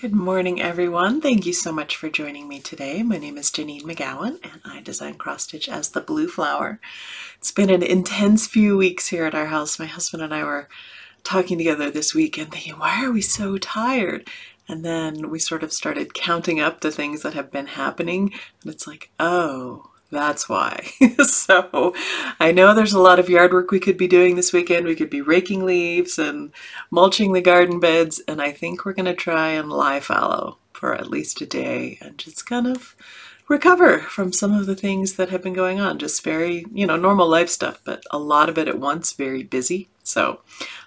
Good morning, everyone. Thank you so much for joining me today. My name is Janine McGowan, and I design cross stitch as the blue flower. It's been an intense few weeks here at our house. My husband and I were talking together this week and thinking, why are we so tired? And then we sort of started counting up the things that have been happening, and it's like, oh, that's why. So I know there's a lot of yard work we could be doing this weekend. We could be raking leaves and mulching the garden beds, and I think we're going to try and lie fallow for at least a day and just kind of recover from some of the things that have been going on. Just very, normal life stuff, but a lot of it at once, very busy. So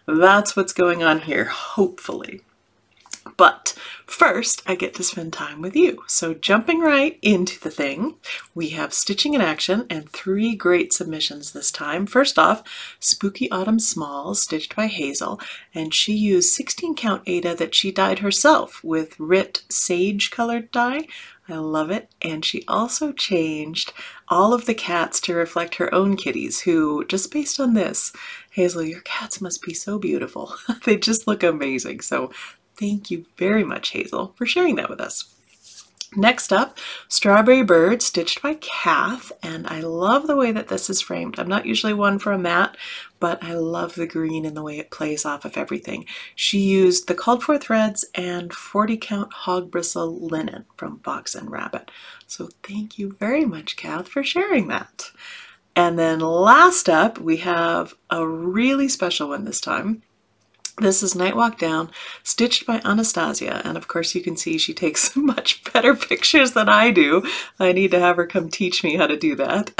that's what's going on here, hopefully. But first, I get to spend time with you. So jumping right into the thing, we have Stitching in Action and 3 great submissions this time. First off, Spooky Autumn Smalls, stitched by Hazel, and she used 16 count Aida that she dyed herself with RIT Sage colored dye. I love it. And she also changed all of the cats to reflect her own kitties, who, just based on this, Hazel, your cats must be so beautiful. They just look amazing. So thank you very much, Hazel, for sharing that with us. Next up, Strawberry Bird, stitched by Kath, and I love the way that this is framed. I'm not usually one for a mat, but I love the green and the way it plays off of everything. She used the called for threads and 40 count Hogbristle linen from Fox and Rabbit. So thank you very much, Kath, for sharing that. And then last up, we have a really special one this time. This is Night Walk Down, stitched by Anastasia, and of course you can see she takes much better pictures than I do. I need to have her come teach me how to do that.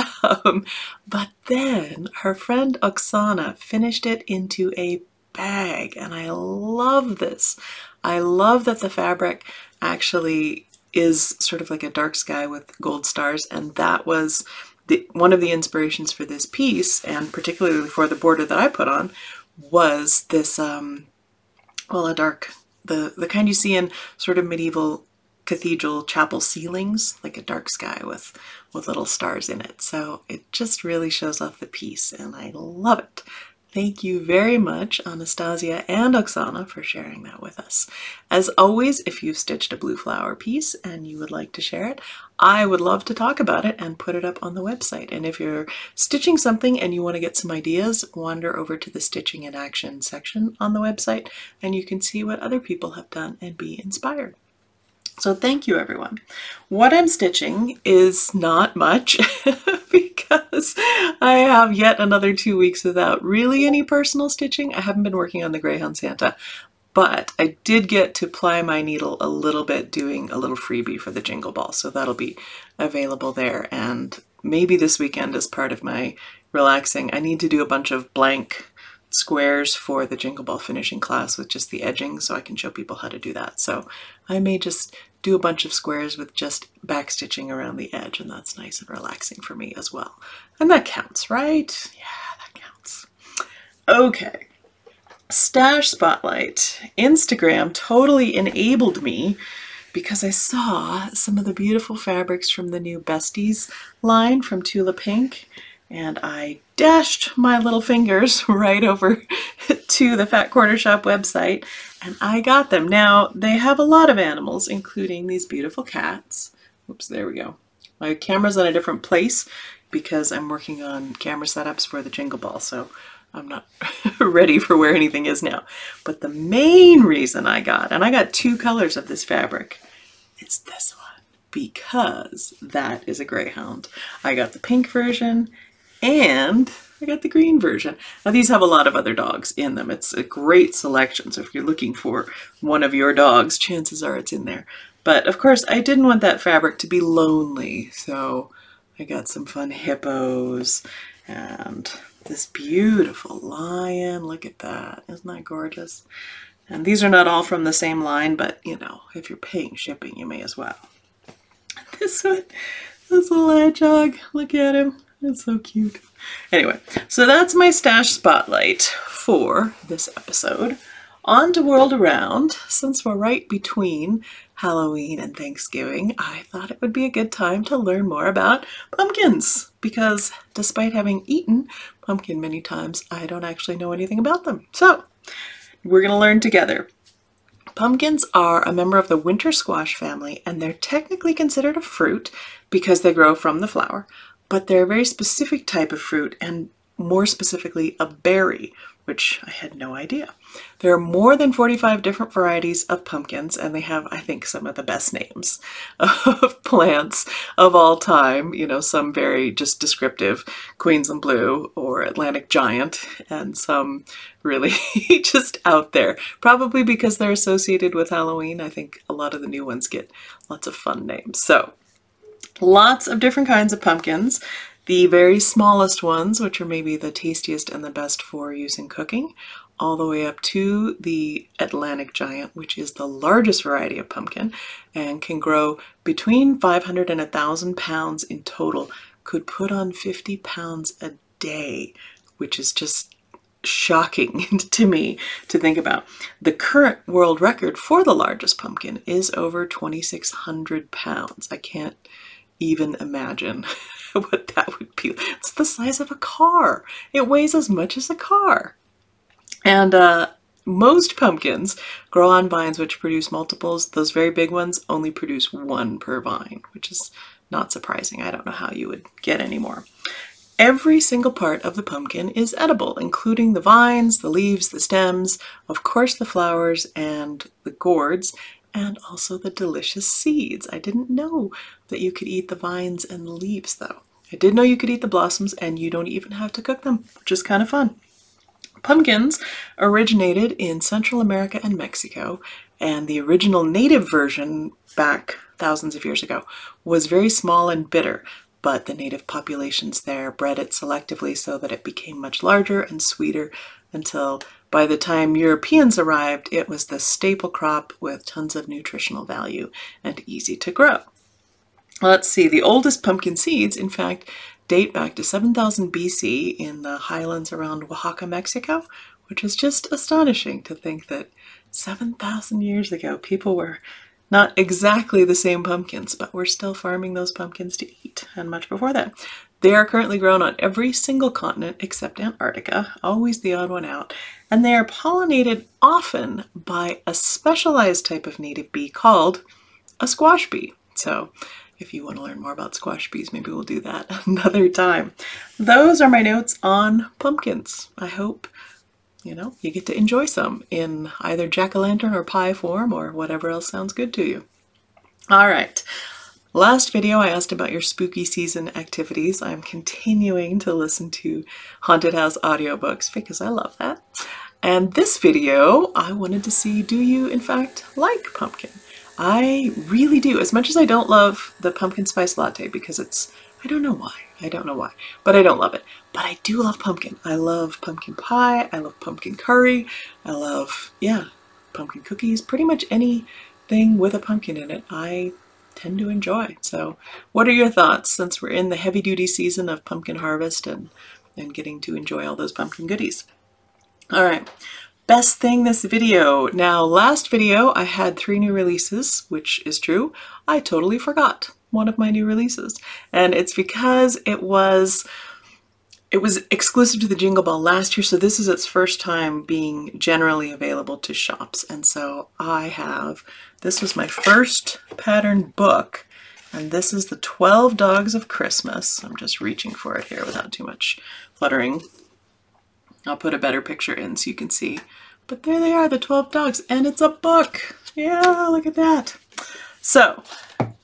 But then her friend Oksana finished it into a bag, and I love this. I love that the fabric actually is sort of like a dark sky with gold stars, and that was one of the inspirations for this piece, and particularly for the border that I put on, was this, well, a dark, the kind you see in sort of medieval cathedral chapel ceilings, like a dark sky with little stars in it. So it just really shows off the piece, and I love it. Thank you very much, Anastasia and Oksana, for sharing that with us. As always, if you've stitched a blue flower piece and you would like to share it, I would love to talk about it and put it up on the website. And if you're stitching something and you want to get some ideas, wander over to the Stitching in Action section on the website, and you can see what other people have done and be inspired. So thank you, everyone. What I'm stitching is not much because I have yet another 2 weeks without really any personal stitching. I haven't been working on the Greyhound Santa, but I did get to ply my needle a little bit doing a little freebie for the Jingle Ball, so that'll be available there. And maybe this weekend, as part of my relaxing, I need to do a bunch of blank squares for the Jingle Ball finishing class with just the edging, so I can show people how to do that. So I may just do a bunch of squares with just back stitching around the edge, and that's nice and relaxing for me as well. And that counts, right? Yeah, that counts. Okay. Stash Spotlight. Instagram totally enabled me because I saw some of the beautiful fabrics from the new Besties line from Tula Pink, and I dashed my little fingers right over to the Fat Quarter Shop website, and I got them. Now, they have a lot of animals, including these beautiful cats. Oops, there we go. My camera's in a different place because I'm working on camera setups for the Jingle Ball, so I'm not ready for where anything is now. But the main reason I got 2 colors of this fabric, is this one, because that is a greyhound. I got the pink version, and I got the green version. Now these have a lot of other dogs in them. It's a great selection, so if you're looking for one of your dogs, chances are it's in there. But of course I didn't want that fabric to be lonely, so I got some fun hippos and this beautiful lion. Look at that. Isn't that gorgeous? And these are not all from the same line, but if you're paying shipping, you may as well. This one, this little hedgehog, look at him. That's so cute. Anyway, so that's my stash spotlight for this episode. On to World Around. Since we're right between Halloween and Thanksgiving, I thought it would be a good time to learn more about pumpkins, because despite having eaten pumpkin many times, I don't actually know anything about them. So we're going to learn together. Pumpkins are a member of the winter squash family, and they're technically considered a fruit because they grow from the flower, but they're a very specific type of fruit, and more specifically a berry, which I had no idea. There are more than 45 different varieties of pumpkins, and they have, I think, some of the best names of plants of all time. You know, some very just descriptive, Queensland Blue or Atlantic Giant, and some really just out there. Probably because they're associated with Halloween. I think a lot of the new ones get lots of fun names. So, lots of different kinds of pumpkins. The very smallest ones, which are maybe the tastiest and the best for use in cooking, all the way up to the Atlantic Giant, which is the largest variety of pumpkin and can grow between 500 and 1,000 pounds in total, could put on 50 pounds a day, which is just shocking to me to think about. The current world record for the largest pumpkin is over 2,600 pounds. I can't even imagine what that would be. It's the size of a car. It weighs as much as a car. And most pumpkins grow on vines which produce multiples. Those very big ones only produce one per vine, which is not surprising. I don't know how you would get any more. Every single part of the pumpkin is edible, including the vines, the leaves, the stems, of course the flowers and the gourds, and also the delicious seeds. I didn't know that you could eat the vines and the leaves, though. I did know you could eat the blossoms, and you don't even have to cook them, which is kind of fun. Pumpkins originated in Central America and Mexico, and the original native version back thousands of years ago was very small and bitter, but the native populations there bred it selectively so that it became much larger and sweeter until by the time Europeans arrived, it was the staple crop with tons of nutritional value and easy to grow. Let's see, the oldest pumpkin seeds, in fact, date back to 7,000 BC in the highlands around Oaxaca, Mexico, which is just astonishing to think that 7,000 years ago, people were not exactly the same pumpkins, but we're still farming those pumpkins to eat, and much before that. They are currently grown on every single continent except Antarctica, always the odd one out, and they are pollinated often by a specialized type of native bee called a squash bee. So if you want to learn more about squash bees, maybe we'll do that another time. Those are my notes on pumpkins. I hope you get to enjoy some in either jack-o'-lantern or pie form or whatever else sounds good to you. All right. Last video I asked about your spooky season activities. I'm continuing to listen to haunted house audiobooks because I love that. And this video, I wanted to see, do you in fact like pumpkin? I really do. As much as I don't love the pumpkin spice latte because it's, I don't know why, but I don't love it. But I do love pumpkin. I love pumpkin pie. I love pumpkin curry. I love, pumpkin cookies. Pretty much anything with a pumpkin in it, I tend to enjoy. So what are your thoughts since we're in the heavy duty season of pumpkin harvest and getting to enjoy all those pumpkin goodies? All right. Best thing this video. Now, last video I had 3 new releases, which is true. I totally forgot one of my new releases, and it's because it was exclusive to the Jingle Ball last year, so this is its first time being generally available to shops. And so this was my first pattern book, and this is the 12 Dogs of Christmas. I'm just reaching for it here without too much fluttering. I'll put a better picture in so you can see. But there they are, the 12 dogs, and it's a book. Yeah, look at that. So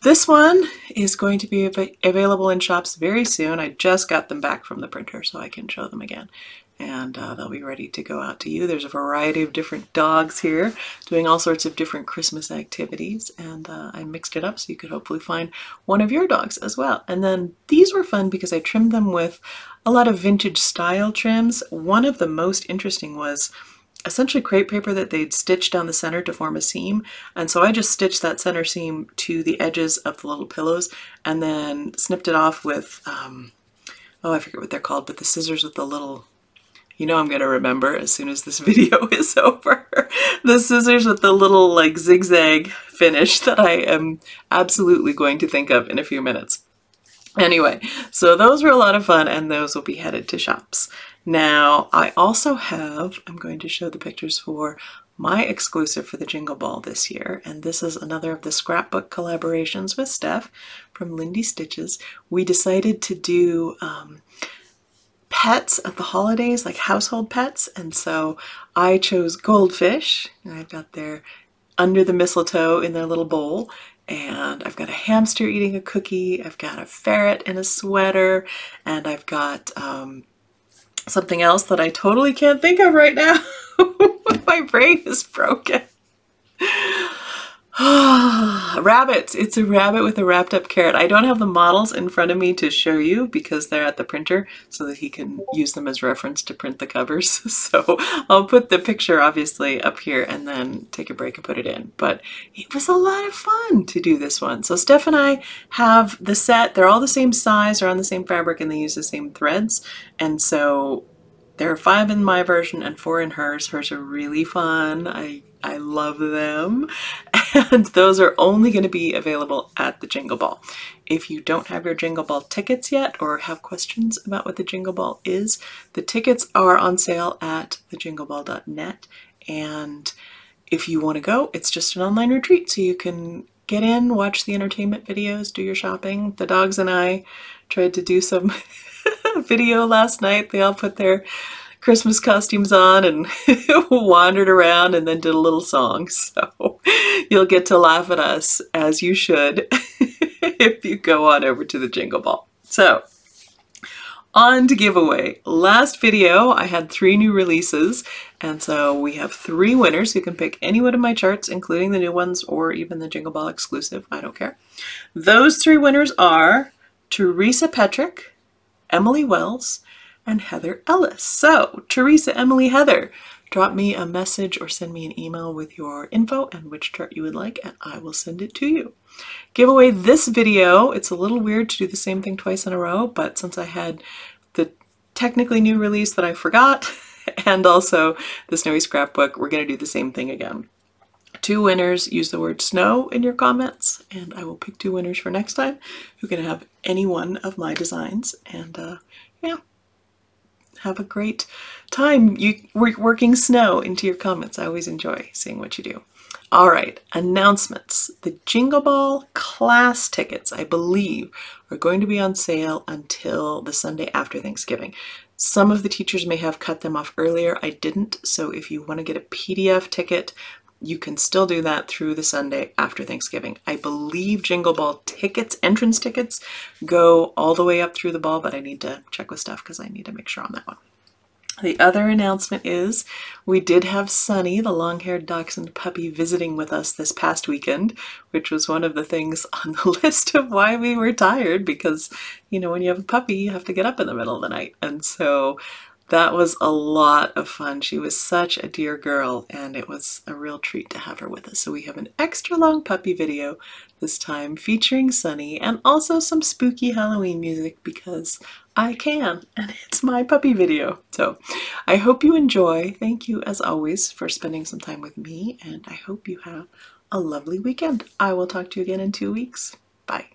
this one is going to be available in shops very soon. I just got them back from the printer so I can show them again. And they'll be ready to go out to you. There's a variety of different dogs here doing all sorts of different Christmas activities. And I mixed it up so you could hopefully find one of your dogs as well. And then these were fun because I trimmed them with a lot of vintage style trims. One of the most interesting was essentially crepe paper that they'd stitched down the center to form a seam. And so I just stitched that center seam to the edges of the little pillows and then snipped it off with, I forget what they're called, but the scissors with the little, I'm going to remember as soon as this video is over. The scissors with the little like zigzag finish that I am absolutely going to think of in a few minutes. Anyway, so those were a lot of fun and those will be headed to shops. Now, I also have, I'm going to show the pictures for my exclusive for the Jingle Ball this year, and this is another of the scrapbook collaborations with Steph from Lindy Stitches. We decided to do pets at the holidays, like household pets, and so I chose goldfish, and I've got their under the mistletoe in their little bowl, and I've got a hamster eating a cookie, I've got a ferret in a sweater, and I've got something else that I totally can't think of right now. My brain is broken. Rabbits. It's a rabbit with a wrapped up carrot. I don't have the models in front of me to show you because they're at the printer so that he can use them as reference to print the covers. So I'll put the picture obviously up here and then take a break and put it in. But it was a lot of fun to do this one. So Steph and I have the set. They're all the same size, they're on the same fabric, and they use the same threads. And so there are 5 in my version and 4 in hers. Hers are really fun. I love them. And those are only going to be available at the Jingle Ball. If you don't have your Jingle Ball tickets yet or have questions about what the Jingle Ball is, the tickets are on sale at thejingleball.net. And if you want to go, it's just an online retreat. So you can get in, watch the entertainment videos, do your shopping. The dogs and I tried to do some video last night. They all put their Christmas costumes on and wandered around and then did a little song. So you'll get to laugh at us, as you should, if you go on over to the Jingle Ball. So on to giveaway. Last video I had 3 new releases, and so we have 3 winners. You can pick any one of my charts, including the new ones or even the Jingle Ball exclusive. I don't care. Those 3 winners are Teresa Petrick, Emily Wells, and Heather Ellis. So Teresa, Emily, Heather, drop me a message or send me an email with your info and which chart you would like, and I will send it to you. Giveaway this video. It's a little weird to do the same thing twice in a row, but since I had the technically new release that I forgot and also the Snowy Scrapbook, we're going to do the same thing again. 2 winners, use the word snow in your comments, and I will pick 2 winners for next time who can have any one of my designs. And yeah, have a great time working snow into your comments. I always enjoy seeing what you do. All right, announcements. The Jingle Ball class tickets, I believe, are going to be on sale until the Sunday after Thanksgiving. Some of the teachers may have cut them off earlier. I didn't, so if you want to get a PDF ticket, you can still do that through the Sunday after Thanksgiving. I believe Jingle Ball tickets, entrance tickets, go all the way up through the ball, but I need to check with Steph because I need to make sure on that one. The other announcement is we did have Sunny, the long-haired dachshund puppy, visiting with us this past weekend, which was one of the things on the list of why we were tired, because, you know, when you have a puppy, you have to get up in the middle of the night. And so that was a lot of fun. She was such a dear girl, and it was a real treat to have her with us. So we have an extra long puppy video this time featuring Sunny and also some spooky Halloween music because I can, and it's my puppy video. So I hope you enjoy. Thank you, as always, for spending some time with me, and I hope you have a lovely weekend. I will talk to you again in 2 weeks. Bye.